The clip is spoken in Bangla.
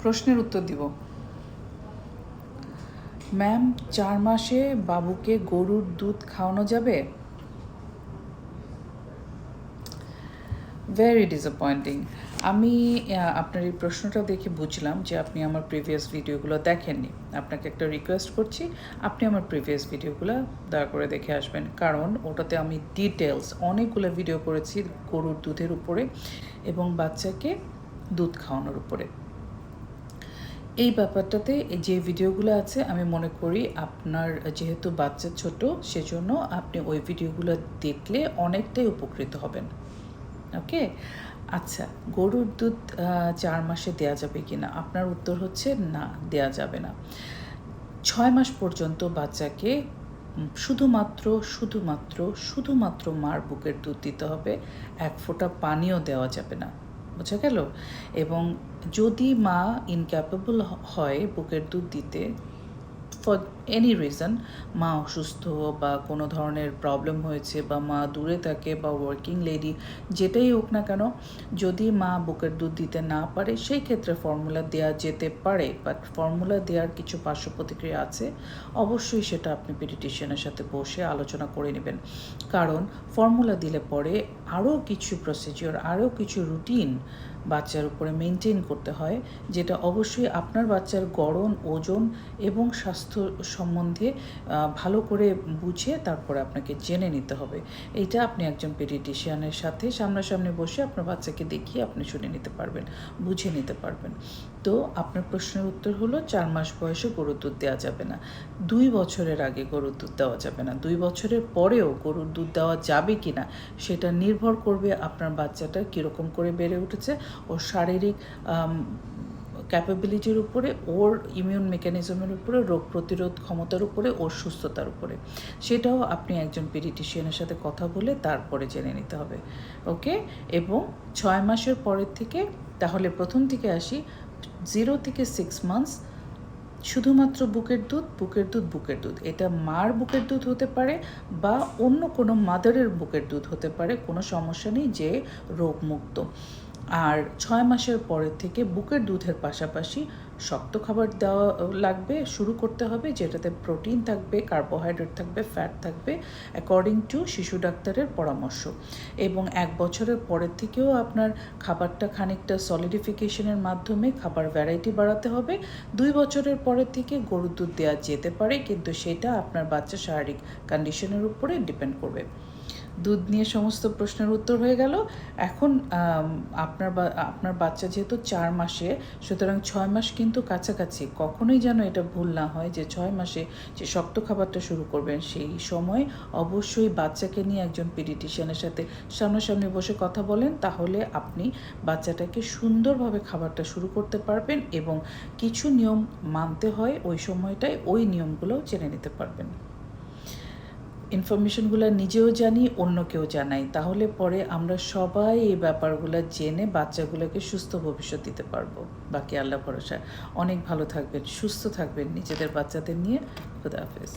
প্রশ্নের উত্তর দিব। ম্যাম, 4 মাসে বাবুকে গরুর দুধ খাওয়ানো যাবে? Very disappointing. আমি আপনার এই প্রশ্নটা দেখে বুঝলাম যে আপনি আমার প্রিভিয়াস ভিডিওগুলো দেখেননি। আপনাকে একটা রিকোয়েস্ট করছি, আপনি আমার প্রিভিয়াস ভিডিওগুলো দয়া করে দেখে আসবেন, কারণ ওটাতে আমি ডিটেলস অনেকগুলো ভিডিও করেছি গরুর দুধের উপরে এবং বাচ্চাকে দুধ খাওয়ানোর উপরে। এই ব্যাপারটাতে যে ভিডিওগুলো আছে আমি মনে করি আপনার যেহেতু বাচ্চা ছোট, সেজন্য আপনি ওই ভিডিওগুলো দেখলে অনেকটাই উপকৃত হবেন। ওকে, আচ্ছা, গরুর দুধ 4 মাসে দেয়া যাবে কি না? আপনার উত্তর হচ্ছে না, দেয়া যাবে না। 6 মাস পর্যন্ত বাচ্চাকে শুধুমাত্র শুধুমাত্র শুধুমাত্র মার বুকের দুধ দিতে হবে, 1 ফোঁটা পানিও দেওয়া যাবে না। বোঝা গেল? এবং যদি মা ইনক্যাপেবল হয় বুকের দুধ দিতে, ফর এনি রিজন, মা অসুস্থ বা কোনো ধরনের প্রবলেম হয়েছে বা মা দূরে থাকে বা ওয়ার্কিং লেডি, যেটাই হোক না কেন, যদি মা বুকের দুধ দিতে না পারে সেই ক্ষেত্রে ফর্মুলা দেওয়া যেতে পারে, বাট ফর্মুলা দেওয়ার কিছু পার্শ্ব প্রতিক্রিয়া আছে। অবশ্যই সেটা আপনি পিডিয়াট্রিশিয়ানের সাথে বসে আলোচনা করে নেবেন, কারণ ফর্মুলা দিলে পরে আরও কিছু প্রসিজিওর, আরও কিছু রুটিন বাচ্চার উপরে মেনটেন করতে হয়, যেটা অবশ্যই আপনার বাচ্চার গড়ন, ওজন এবং স্বাস্থ্য সম্বন্ধে ভালো করে বুঝে তারপরে আপনাকে জেনে নিতে হবে। এইটা আপনি একজন পেডিয়াট্রিশিয়ানের সাথে সামনাসামনি বসে আপনার বাচ্চাকে দেখিয়ে আপনি শুনে নিতে পারবেন, বুঝে নিতে পারবেন। তো আপনার প্রশ্নের উত্তর হলো 4 মাস বয়সে গরুর দুধ দেওয়া যাবে না। 2 বছরের আগে গরুর দুধ দেওয়া যাবে না। 2 বছরের পরেও গরুর দুধ দেওয়া যাবে কি না সেটা নির্ভর করবে আপনার বাচ্চাটা কীরকম করে বেড়ে উঠেছে, ওর শারীরিক ক্যাপাবিলিটির উপরে, ওর ইমিউন মেকানিজমের উপরে, রোগ প্রতিরোধ ক্ষমতার উপরে, ওর সুস্থতার উপরে। সেটাও আপনি একজন পেডিয়াট্রিশিয়ানের সাথে কথা বলে তারপরে জেনে নিতে হবে। ওকে, এবং 6 মাসের পরের থেকে, তাহলে প্রথম থেকে আসি, 0 থেকে 6 মান্থস শুধুমাত্র বুকের দুধ, বুকের দুধ, বুকের দুধ। এটা মার বুকের দুধ হতে পারে বা অন্য কোনো মাদারের বুকের দুধ হতে পারে, কোনো সমস্যা নেই, যে রোগমুক্ত। আর 6 মাসের পরের থেকে বুকের দুধের পাশাপাশি শক্ত খাবার দেওয়া লাগবে, শুরু করতে হবে, যেটাতে প্রোটিন থাকবে, কার্বোহাইড্রেট থাকবে, ফ্যাট থাকবে, অ্যাকর্ডিং টু শিশু ডাক্তারের পরামর্শ। এবং 1 বছরের পরের থেকেও আপনার খাবারটা খানিকটা সলিডিফিকেশনের মাধ্যমে খাবার ভ্যারাইটি বাড়াতে হবে। 2 বছরের পরের থেকে গরুর দুধ দেওয়া যেতে পারে, কিন্তু সেটা আপনার বাচ্চার শারীরিক কন্ডিশনের উপরে ডিপেন্ড করবে। দুধ নিয়ে সমস্ত প্রশ্নের উত্তর হয়ে গেল। এখন আপনার বাচ্চা যেহেতু 4 মাসে, সুতরাং 6 মাস কিন্তু কাছাকাছি। কখনোই যেন এটা ভুল না হয় যে 6 মাসে যে শক্ত খাবারটা শুরু করবেন, সেই সময় অবশ্যই বাচ্চাকে নিয়ে একজন পেডিয়াট্রিশিয়ানের সাথে সামনাসামনি বসে কথা বলেন, তাহলে আপনি বাচ্চাটাকে সুন্দরভাবে খাবারটা শুরু করতে পারবেন এবং কিছু নিয়ম মানতে হয় ওই সময়টায়, ওই নিয়মগুলোও জেনে নিতে পারবেন। ইনফরমেশনগুলো নিজেও জানি, অন্যকেও জানাই, তাহলে পরে আমরা সবাই এই ব্যাপারগুলো জেনে বাচ্চাগুলোকে সুস্থ ভবিষ্যৎ দিতে পারবো। বাকি আল্লাহ ভরসা। অনেক ভালো থাকবেন, সুস্থ থাকবেন নিজেদের বাচ্চাদের নিয়ে। খুদা হাফেজ।